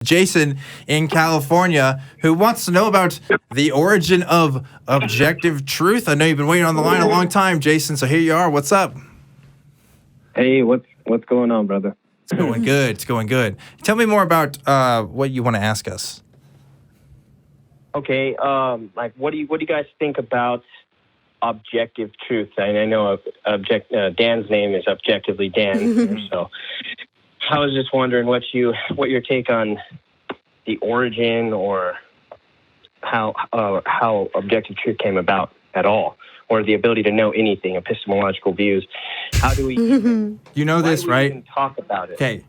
Jason in California, who wants to know about the origin of objective truth. I know you've been waiting on the line a long time, Jason, so here you are. What's up? Hey, what's going on, brother? It's going good. It's going good. Tell me more about what you want to ask us. Okay, what do you guys think about objective truth? I know Dan's name is ObjectivelyDan, so I was just wondering what your take on the origin or how objective truth came about at all, or the ability to know anything, epistemological views. How do we? You know this, right? Even talk about it. Okay,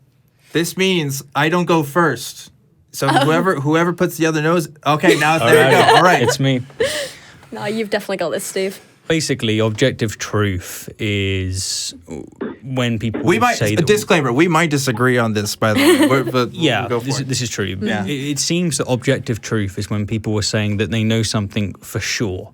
this means I don't go first. So whoever puts the other nose. Okay, now there you go. All right, it's me. No, you've definitely got this, Steve. Basically, objective truth is when people say a disclaimer. We might disagree on this, by the way. But yeah, we'll this is true. Yeah. It seems that objective truth is when people are saying that they know something for sure.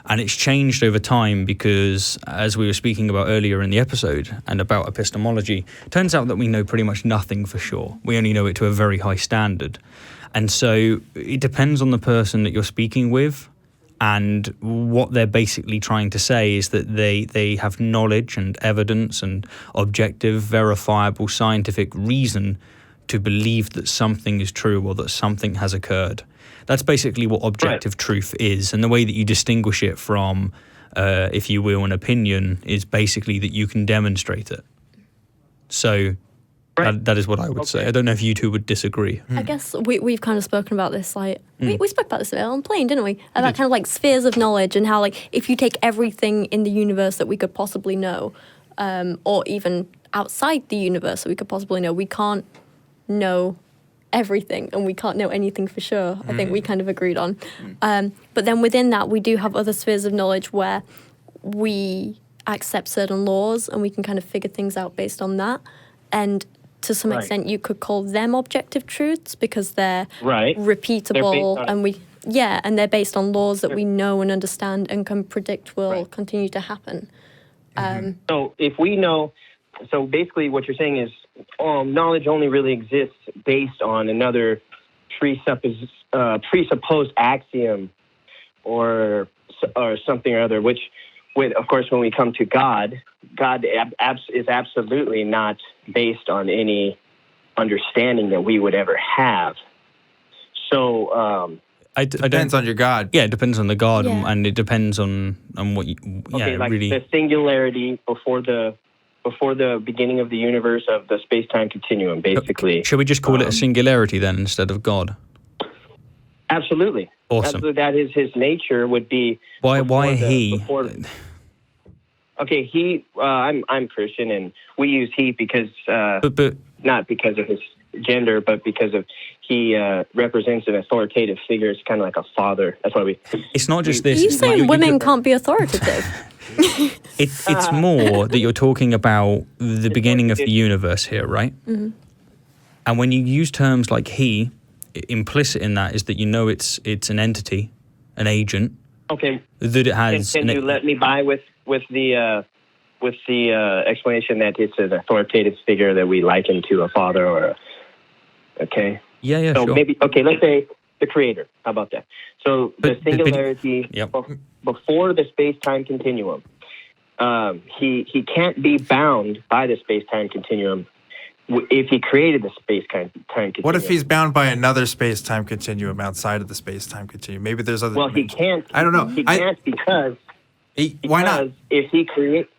And it's changed over time because, as we were speaking about earlier in the episode and about epistemology, it turns out that we know pretty much nothing for sure. We only know it to a very high standard. And so it depends on the person that you're speaking with. And what they're basically trying to say is that they have knowledge and evidence and objective, verifiable, scientific reason to believe that something is true or that something has occurred. That's basically what objective truth is. And the way that you distinguish it from, if you will, an opinion is basically that you can demonstrate it. So that is what I would say. I don't know if you two would disagree. I guess we've kind of spoken about this, like, we spoke about this a bit on plane, didn't we? About kind of like spheres of knowledge and how, like, if you take everything in the universe that we could possibly know, or even outside the universe that we could possibly know, we can't know everything and we can't know anything for sure. I think we kind of agreed on. But then within that, we do have other spheres of knowledge where we accept certain laws and we can kind of figure things out based on that. And to some extent, you could call them objective truths because they're repeatable and they're based on laws that we know and understand and can predict will continue to happen. So if we know, so basically what you're saying is knowledge only really exists based on another presupposed axiom or something or other, which, of course, when we come to God is absolutely not based on any understanding that we would ever have. So it depends on your God. Yeah, it depends on the God, and it depends on what you. Really. The singularity before the beginning of the universe of the space-time continuum, basically. Should we just call it a singularity then instead of God? Absolutely. Awesome. Absolutely, that is his nature. Would be why he? Okay, he. I'm Christian, and we use he because but not because of his gender, but because of he represents an authoritative figure. It's kind of like a father. That's why we. It's not just this. Are you saying women can't be authoritative? It's more that you're talking about the beginning of the universe here, right? Mm-hmm. And when you use terms like he, implicit in that is that you know it's an entity, an agent. Okay. That it has. Can you let me by with the explanation that it's an authoritative figure that we liken to a father or a. Okay. Yeah, so sure. Maybe let's say the creator. How about that? So the singularity before the space-time continuum. He can't be bound by the space-time continuum if he created the space-time continuum. What if he's bound by another space-time continuum outside of the space-time continuum? Maybe there's other. Well, he can't. I don't know. He can't because why not? If he create.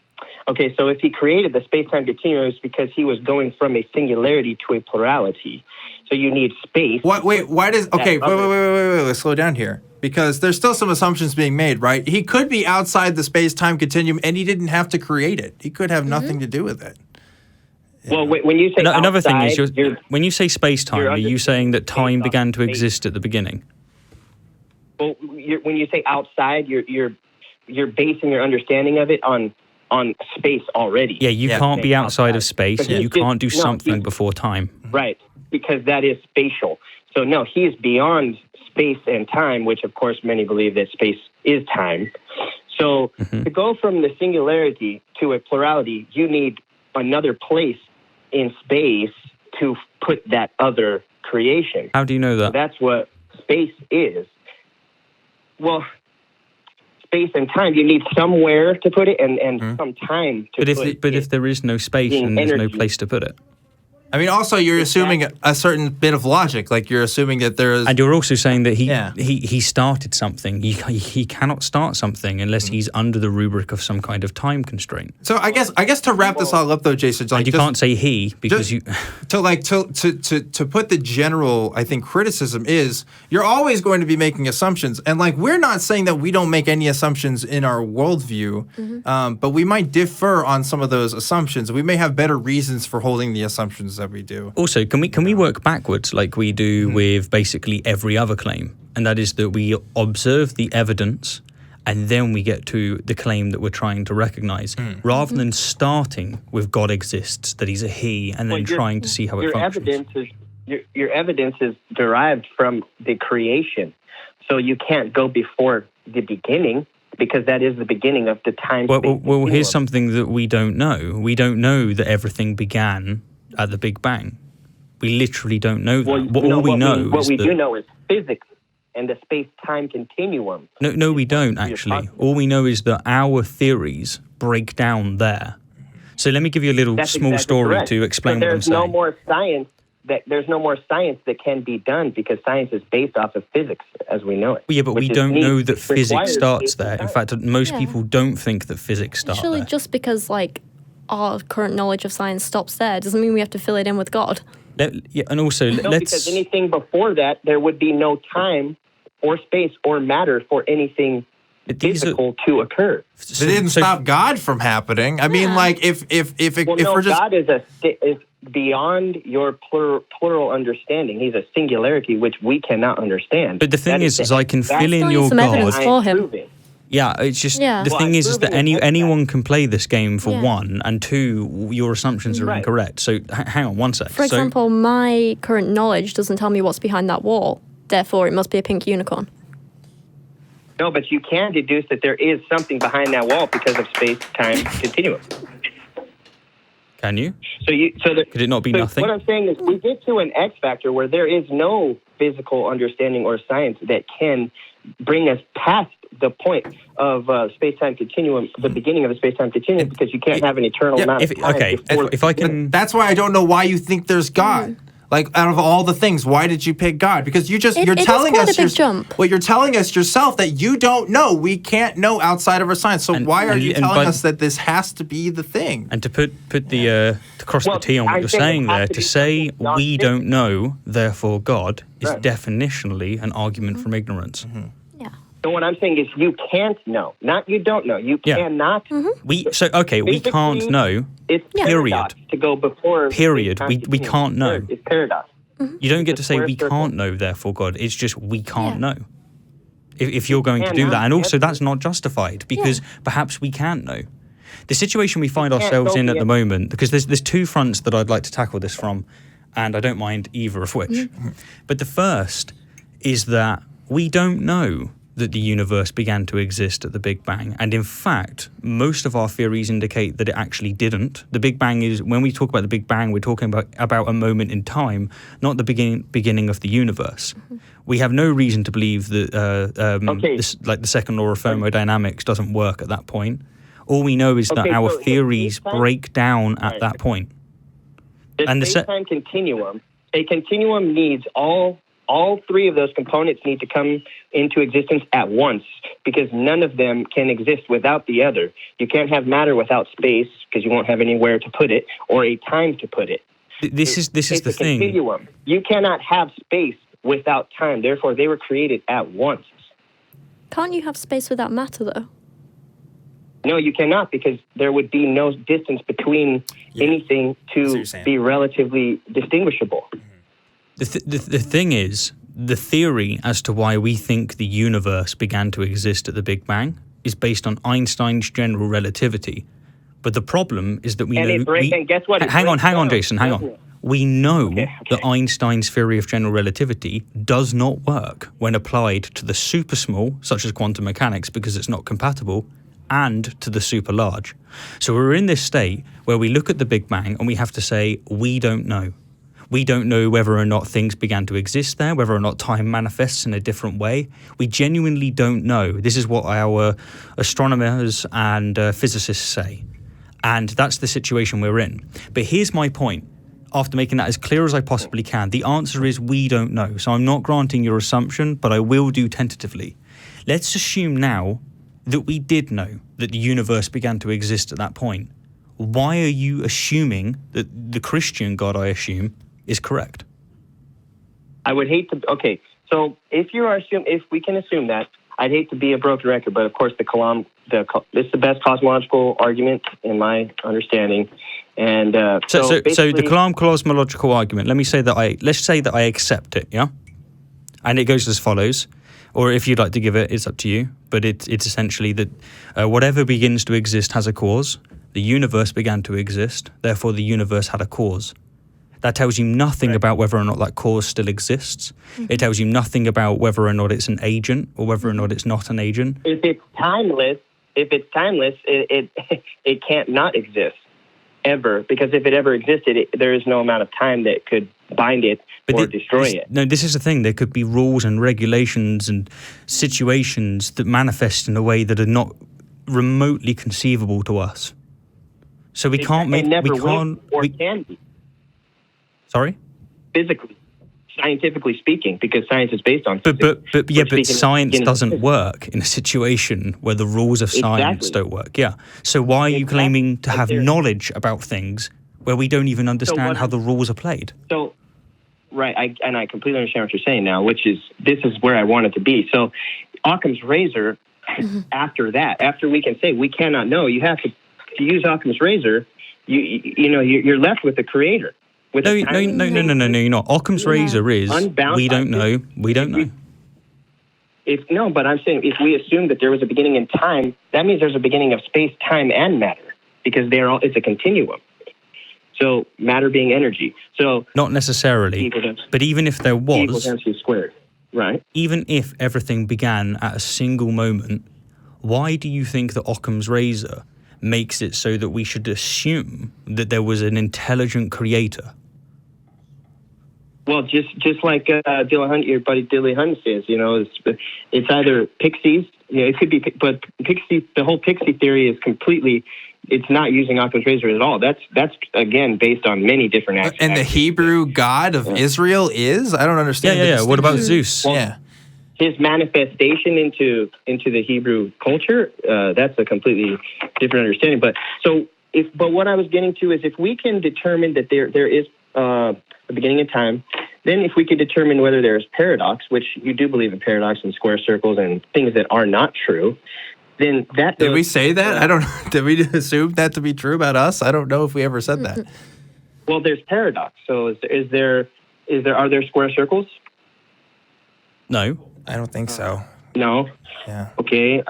Okay, so if he created the space-time continuum, it's because he was going from a singularity to a plurality. So you need space. Wait, why does... Okay, wait, let's slow down here. Because there's still some assumptions being made, right? He could be outside the space-time continuum, and he didn't have to create it. He could have nothing to do with it. Well, when you say another outside, thing is, when you say space-time, are you saying that time began to exist at the beginning? Well, when you say outside, you're basing your understanding of it on space already. Yeah, you can't be outside of space, and you can't do something before time. Right, because that is spatial. So no, he is beyond space and time, which of course many believe that space is time. So to go from the singularity to a plurality, you need another place in space to put that other creation. How do you know that? That's what space is. Well, space and time, you need somewhere to put it and some time to put it. But if there is no space, being then there's no energy. place to put it. I mean, also you're assuming a certain bit of logic, like you're assuming that there is. And you're also saying that Yeah. he started something. He cannot start something unless he's under the rubric of some kind of time constraint. So I guess to wrap this all up though, Jason, like And you just- can't say he because you. to put the general, I think, criticism is you're always going to be making assumptions, and like we're not saying that we don't make any assumptions in our worldview, but we might differ on some of those assumptions. We may have better reasons for holding the assumptions that we do. Also, can we work backwards like we do with basically every other claim, and that is that we observe the evidence. And then we get to the claim that we're trying to recognize, rather than starting with God exists, that he's a he, and then trying to see how it functions. Your evidence is derived from the creation. So you can't go before the beginning, because that is the beginning of the time. Well, here's something that we don't know. We don't know that everything began at the Big Bang. We literally don't know that. What we do know is physics and the space-time continuum. No, we don't, actually. All we know is that our theories break down there. So let me give you a little small story correct. to explain but what I'm saying. There's no more science that can be done, because science is based off of physics as we know it. Yeah, but we don't know that physics starts there. In space-time. fact, most people don't think that physics starts Surely there. just because like our current knowledge of science stops there doesn't mean we have to fill it in with God. And also, No, let's... because anything before that, there would be no time or space or matter for anything physical to occur. They didn't stop God from happening. I mean, like if we're just God is beyond your plural understanding. He's a singularity which we cannot understand. But the thing is I can fill in your some evidence God. for him. Yeah, it's just Yeah. the Well, thing is that anyone can play this game for Yeah. one, and two, your assumptions are incorrect. So hang on one sec. For example, my current knowledge doesn't tell me what's behind that wall. Therefore, it must be a pink unicorn. No, but you can deduce that there is something behind that wall because of space-time continuum. Can you? Could it not be nothing? What I'm saying is we get to an X factor where there is no physical understanding or science that can bring us past the point of space-time continuum, the beginning of the space-time continuum, because you can't have an eternal amount of time. If I can... That's why I don't know why you think there's God. Like, out of all the things, why did you pick God? Because you're telling us well, you're telling us yourself that you don't know. We can't know outside of our science. So why are you telling us that this has to be the thing? And to put the to cross the T on what you're saying there, to say we don't know, therefore God, is definitionally an argument from ignorance. So what I'm saying is you can't know, not you don't know. You cannot. We can't know. It's period. To go before. Period. We can't know. It's paradox. You don't get to say we can't know, therefore God. It's just we can't know. If you're going to do that, and also that's not justified because perhaps we can't know. The situation we find ourselves in at the moment, because there's two fronts that I'd like to tackle this from, and I don't mind either of which. But the first is that we don't know that the universe began to exist at the Big Bang. And in fact, most of our theories indicate that it actually didn't. The Big Bang is, when we talk about the Big Bang, we're talking about a moment in time, not the beginning of the universe. We have no reason to believe that the second law of thermodynamics doesn't work at that point. All we know is that our theories break down at that point. And the space-time continuum, a continuum needs all three of those components need to come into existence at once, because none of them can exist without the other. You can't have matter without space, because you won't have anywhere to put it, or a time to put it. This is the thing. Continuum. You cannot have space without time. Therefore, they were created at once. Can't you have space without matter, though? No, you cannot, because there would be no distance between anything to be relatively distinguishable. The thing is, the theory as to why we think the universe began to exist at the Big Bang is based on Einstein's general relativity. But the problem is that we know... and guess what? Hang on, Jason, hang on. We know that Einstein's theory of general relativity does not work when applied to the super small, such as quantum mechanics, because it's not compatible, and to the super large. So we're in this state where we look at the Big Bang and we have to say, we don't know. We don't know whether or not things began to exist there, whether or not time manifests in a different way. We genuinely don't know. This is what our astronomers and physicists say. And that's the situation we're in. But here's my point. After making that as clear as I possibly can, the answer is we don't know. So I'm not granting your assumption, but I will do tentatively. Let's assume now that we did know that the universe began to exist at that point. Why are you assuming that the Christian God, I assume, is correct? I would hate to. Okay, so if we can assume that, I'd hate to be a broken record, but of course this is the best cosmological argument in my understanding. And so the Kalam cosmological argument. Let's say that I accept it, yeah, and it goes as follows. Or if you'd like to give it, it's up to you. But it's essentially that whatever begins to exist has a cause. The universe began to exist, therefore the universe had a cause. That tells you nothing about whether or not that cause still exists. Mm-hmm. It tells you nothing about whether or not it's an agent or whether or not it's not an agent. If it's timeless, it can't not exist ever, because if it ever existed, there is no amount of time that could bind it or destroy it. No, this is the thing. There could be rules and regulations and situations that manifest in a way that are not remotely conceivable to us. So we can't make. Can be. Sorry? Physically, scientifically speaking, because science is based on physics. But science doesn't work in a situation where the rules of science don't work. Yeah. So why are you claiming to have knowledge about things where we don't even understand how the rules are played? So, right, I completely understand what you're saying now, this is where I wanted to be. So, Occam's razor, after we can say we cannot know, you have to use Occam's razor, you're left with the creator. No, you're not. Occam's razor is we don't know. But I'm saying if we assume that there was a beginning in time, that means there's a beginning of space, time, and matter, because it's a continuum. So matter being energy. So not necessarily, but even if there was, equals MC squared, right? Even if everything began at a single moment, why do you think that Occam's razor makes it so that we should assume that there was an intelligent creator? Well, just like your buddy Dilly Hunt says, it's either pixies. It could be, but the whole pixie theory is completely. It's not using Occam's razor at all. That's again based on many different actions. And the Hebrew God of Israel is? I don't understand. Yeah. What about Zeus? Well, his manifestation into the Hebrew culture, that's a completely different understanding. But what I was getting to is if we can determine that there is a beginning of time, then if we could determine whether there is paradox, which you do believe in paradox and square circles and things that are not true, then that did we say that? I don't know. Did we assume that to be true about us? I don't know if we ever said that. Well, there's paradox. So are there square circles? No. I don't think so. No. Yeah. Okay.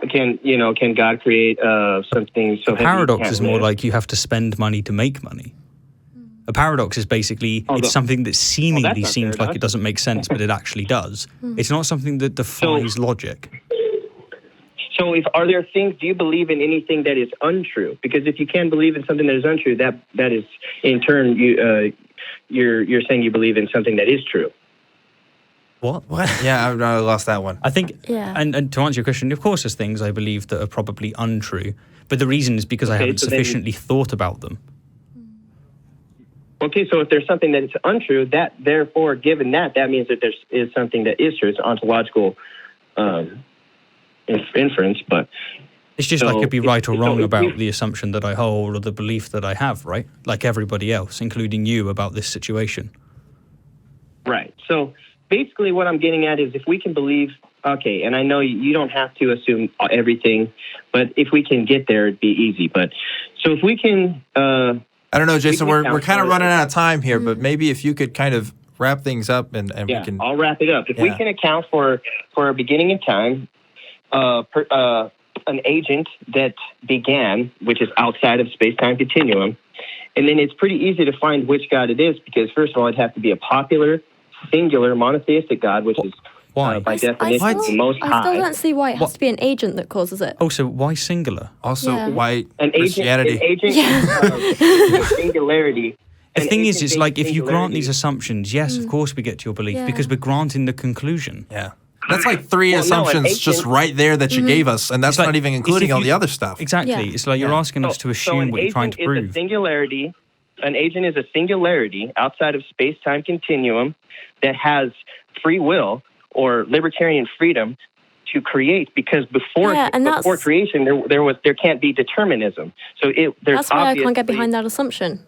Can God create something so that paradox is more like you have to spend money to make money. A paradox is basically it's something that seemingly seems like it doesn't make sense, but it actually does. It's not something that defies logic. So, are there things? Do you believe in anything that is untrue? Because if you can believe in something that is untrue, that is in turn you're saying you believe in something that is true. What? Yeah, I lost that one. I think, and to answer your question, of course there's things I believe that are probably untrue, but the reason is because I haven't sufficiently thought about them. Okay, so if there's something that is untrue, that therefore, given that means that there is something that is true. It's ontological inference, but... It's just I could be right or wrong about the assumption that I hold or the belief that I have, right? Like everybody else, including you, about this situation. Right. So basically what I'm getting at is if we can believe, okay, and I know you don't have to assume everything, but if we can get there, it'd be easy. But so if we can... I don't know, Jason, we're kind of running out of time here, but maybe if you could kind of wrap things up and we can... I'll wrap it up. If we can account for a beginning in time, an agent that began, which is outside of space-time continuum, and then it's pretty easy to find which God it is, because first of all, it'd have to be a popular, singular, monotheistic God, which is by definition the most high. I still don't see why it has to be an agent that causes it. Oh, so why singular? Also, why an Christianity? Agent of singularity The thing is, it's agent-based like if you grant singularity- these assumptions, yes, of course we get to your belief Yeah. because we're granting the conclusion. Yeah. That's like three Well, no, an assumptions just agent- right there that you gave us, and that's It's like- not even it's including if all you- the other stuff. Exactly. Yeah. It's like you're Yeah. asking us to assume an what you're trying to agent is prove. a singularity. An agent is a singularity outside of space-time continuum that has free will or libertarian freedom to create, because before Yeah, and before that's- creation there can't be determinism. So there's That's why I can't get obviously- behind that assumption.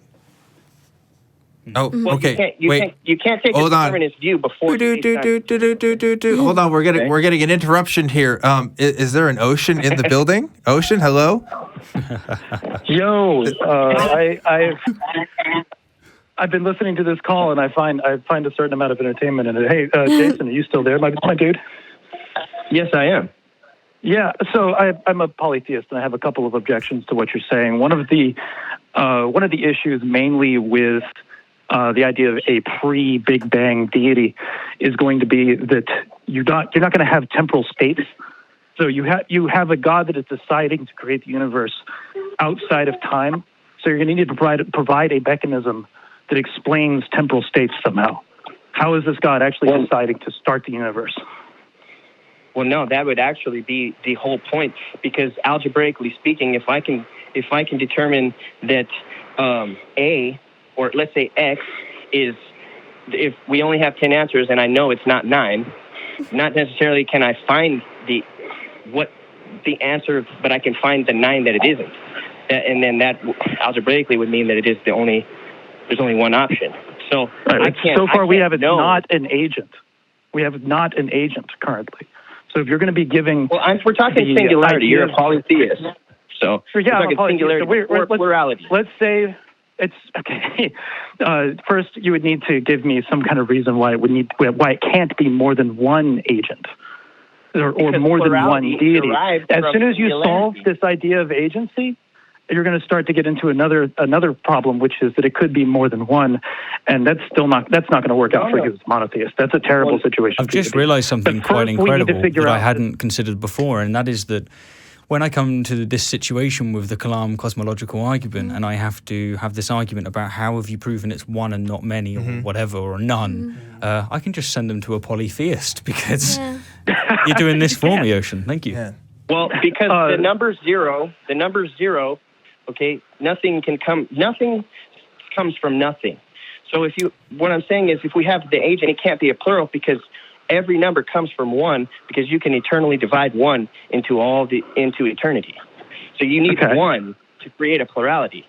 Oh, Well, okay. you can't take Hold a on. determinist view before space-time. Hold on, we're getting an interruption here. Is there an Ocean in the building? Ocean, hello. Yo, I've been listening to this call and I find a certain amount of entertainment in it. Hey, Jason, are you still there, my dude? Yes, I am. Yeah, so I'm a polytheist and I have a couple of objections to what you're saying. One of the issues mainly with the idea of a pre-Big Bang deity is going to be that you're not going to have temporal states. So you have a God that is deciding to create the universe outside of time. So you're going to need to provide a mechanism that explains temporal states somehow. How is this God actually deciding to start the universe? Well, no, that would actually be the whole point, because algebraically speaking, if I can determine that A, or let's say X, is, if we only have 10 answers and I know it's not 9, not necessarily can I find the answer, but I can find the 9 that it isn't. And then that algebraically would mean that there's only one option. So right. So far we have know. not an agent. We have not an agent currently. So if you're going to be giving, well, we're talking singularity. You're a polytheist, so yeah, we're talking singularity or plurality. Let's say it's okay. First, you would need to give me some kind of reason why it can't be more than one agent, or more than one deity. As soon as you solve this idea of agency, you're going to start to get into another problem, which is that it could be more than one, and that's not going to work out for you as a monotheist. That's a terrible situation. I've just realized something But quite first we need to incredible figure that I out hadn't considered before, and that is that when I come to this situation with the Kalam cosmological argument, and I have to have this argument about how have you proven it's one and not many, or whatever, or none, I can just send them to a polytheist because you're doing this for me, Ocean. Thank you. Yeah. Well, because the number zero. Okay, nothing comes from nothing. So what I'm saying is, if we have the agent, it can't be a plural because every number comes from one, because you can eternally divide one into eternity. So you need one to create a plurality.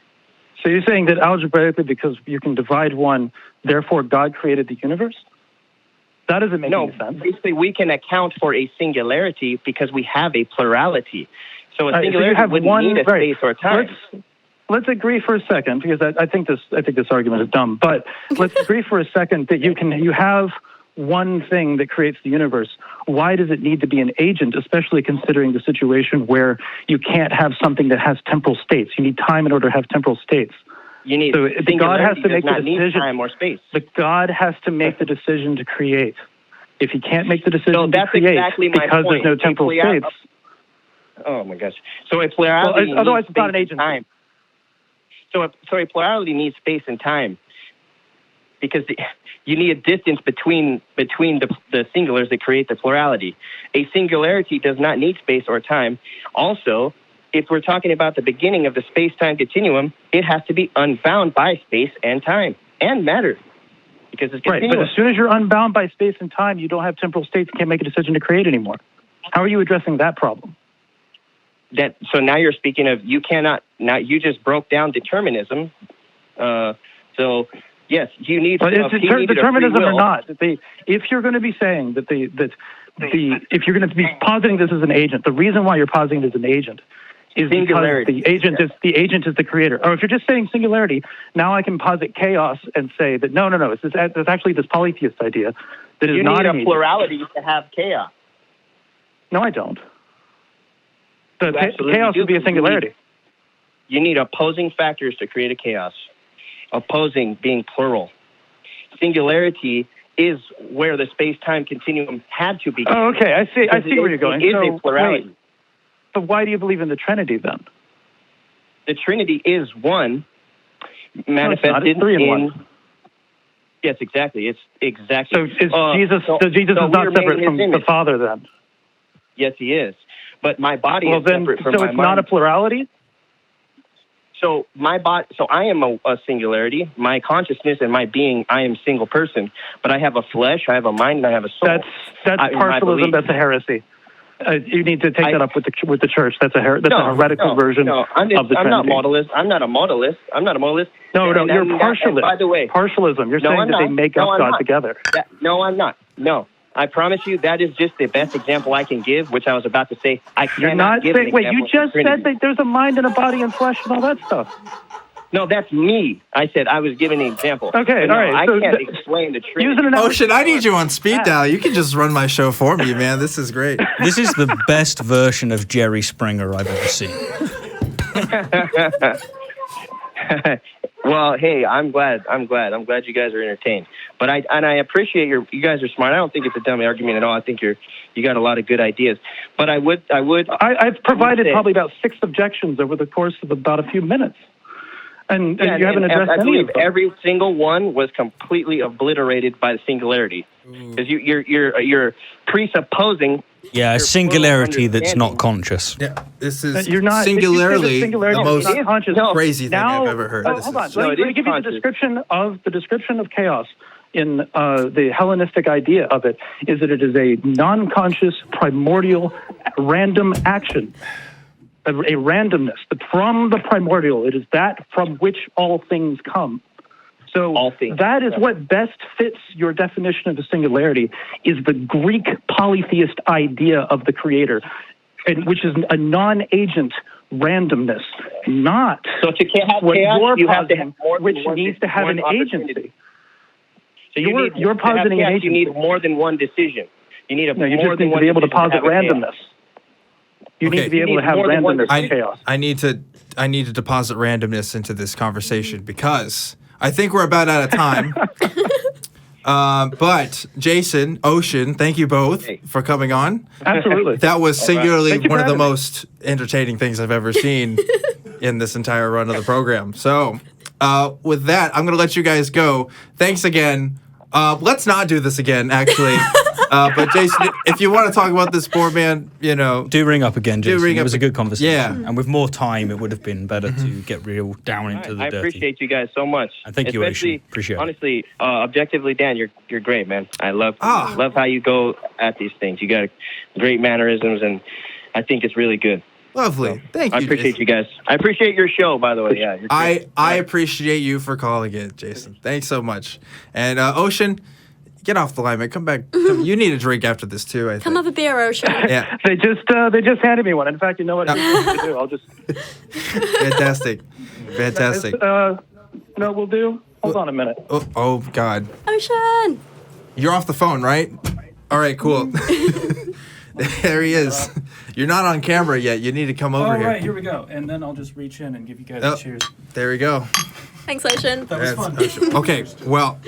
So you're saying that algebraically, because you can divide one, therefore God created the universe? That doesn't make any sense. Basically, we can account for a singularity because we have a plurality. So a singularity wouldn't need a space or time. Let's agree for a second, because I think this argument is dumb. But let's agree for a second that you have one thing that creates the universe. Why does it need to be an agent, especially considering the situation where you can't have something that has temporal states? You need time in order to have temporal states. You need God has to make the decision. Time or space. But God has to make the decision to create. If he can't make the decision that's to create exactly my because point. there's no temporal states. Oh my gosh! So a plurality otherwise needs it's not an space agent. and time. So a plurality needs space and time, because you need a distance between the singulars that create the plurality. A singularity does not need space or time. Also, if we're talking about the beginning of the space-time continuum, it has to be unbound by space and time and matter, because it's continuous. Right, but as soon as you're unbound by space and time, you don't have temporal states, you can't make a decision to create anymore. How are you addressing that problem? So now you're speaking of you cannot. Now you just broke down determinism. So yes, you need. But it's determinism or not. If you're going to be saying that if you're going to be positing this as an agent, the reason why you're positing it as an agent is because the agent is the creator. Or if you're just saying singularity, now I can posit chaos and say that no, it's actually this polytheist idea that is not an agent. You need a plurality to have chaos. No, I don't. Chaos would be a singularity. You need opposing factors to create a chaos. Opposing being plural. Singularity is where the space-time continuum had to begin. Oh, okay. I see where you're going. It is a plurality. Wait, but why do you believe in the Trinity then? The Trinity is one, manifested It's 3 in in. 1. Yes, exactly. It's exactly. So Jesus is not separate from the Father then? Yes, he is. But my body Well, is then, separate from so my it's mind. not a plurality? So my body, so I am a singularity. My consciousness and my being, I am a single person. But I have a flesh, I have a mind, and I have a soul. That's in my partialism. belief. That's a heresy. You need to take that up with the church. That's a heretical version of the I'm Trinity. not modalist. I'm not a modalist. No, And you're that- partialist. and by the way, partialism. You're saying I'm that they not. make No, up I'm God not. together. No, I'm not. No. I promise you that is just the best example I can give, which I was about to say. I You're cannot not give an saying. Wait, example you of just the said Trinity. that there's a mind and a body and flesh and all that stuff. No, that's me. I said I was giving an example. Okay, But no, all right, I so can't explain the Trinity. Use an analogy. Ocean, I need you on speed dial. You can just run my show for me, man. This is great. This is the best version of Jerry Springer I've ever seen. Well, hey, I'm glad you guys are entertained. But I appreciate you guys are smart. I don't think it's a dumb argument at all. I think you got a lot of good ideas. But I've provided say- probably about 6 objections over the course of about a few minutes, and you haven't addressed I any believe of them. every single one was completely obliterated by the singularity, because you're presupposing. Yeah, a Your singularity full that's not understanding. conscious. Yeah, this is You're not singularly singularity the is most not conscious. No. crazy thing Now, I've ever heard. This hold on. is- No, Let it me is give you conscious. the description of chaos in the Hellenistic idea of it is that it is a non-conscious, primordial, random action. A randomness from the primordial. It is that from which all things come. So All things. that is what best fits your definition of the singularity, is the Greek polytheist idea of the creator, which is a non-agent randomness, not So to have what chaos, you're you have to positing, have more than which one, needs to have one an opportunity. agency. So You're to have positing an chaos, you agency. need more than one decision. You need No, you more just than need to one be able to decision posit have a chaos. randomness. You Okay. need to be You able to need have more than one randomness in decision. chaos. I need to deposit randomness into this conversation because I think we're about out of time. But Jason, Ocean, thank you both for coming on. Absolutely. That was singularly Thank you one for of the having me. most entertaining things I've ever seen in this entire run of the program. So, with that, I'm going to let you guys go. Thanks again. Let's not do this again, actually. But Jason, if you want to talk about this sport, man, Do ring up again, Jason. ring It up was a good conversation. Yeah. And with more time, it would have been better to get real down into the I dirty. appreciate you guys so much. And thank you, Especially, Ocean. Appreciate it. honestly, objectively, Dan, you're great, man. I love how you go at these things. You got great mannerisms, and I think it's really good. Lovely. Thank you. I appreciate Jason. you guys. I appreciate your show, by the way. Yeah, you're great. I appreciate you for calling in, Jason. Thanks so much. And Ocean, get off the line, man. Come back. You need a drink after this too. I think. Come have a beer, Ocean. Yeah. They just handed me one. In fact, you know what I need to do? I'll just. Fantastic. Fantastic. We'll do. Hold on a minute. Oh God. Ocean! You're off the phone, right? All right. Cool. There he is. You're not on camera yet. You need to come over here. All right, here we go. And then I'll just reach in and give you guys Oh. a cheers. There we go. Thanks, Ocean. That was fun. Ocean. Okay. Well,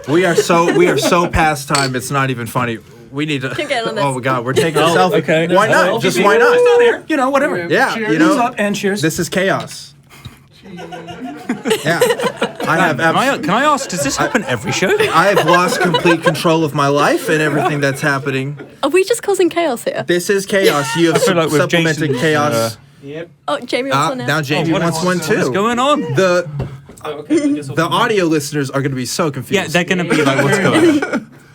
we are so past time. It's not even funny. We need to. Keep getting on this. Oh my God, we're taking a selfie. okay. Why not? I'll Just give why you- not? It's not there. Whatever. Yeah. Cheers. You know. Up and cheers. This is chaos. Yeah. I have. Can I ask, does this happen every show? I have lost complete control of my life and everything that's happening. Are we just causing chaos here? This is chaos. You have feel like with supplemented Jason's, chaos. Oh, Jamie wants one now. Now Jamie wants one What's too. going on? The audio listeners are going to be so confused. Yeah, they're going to be like, what's going on?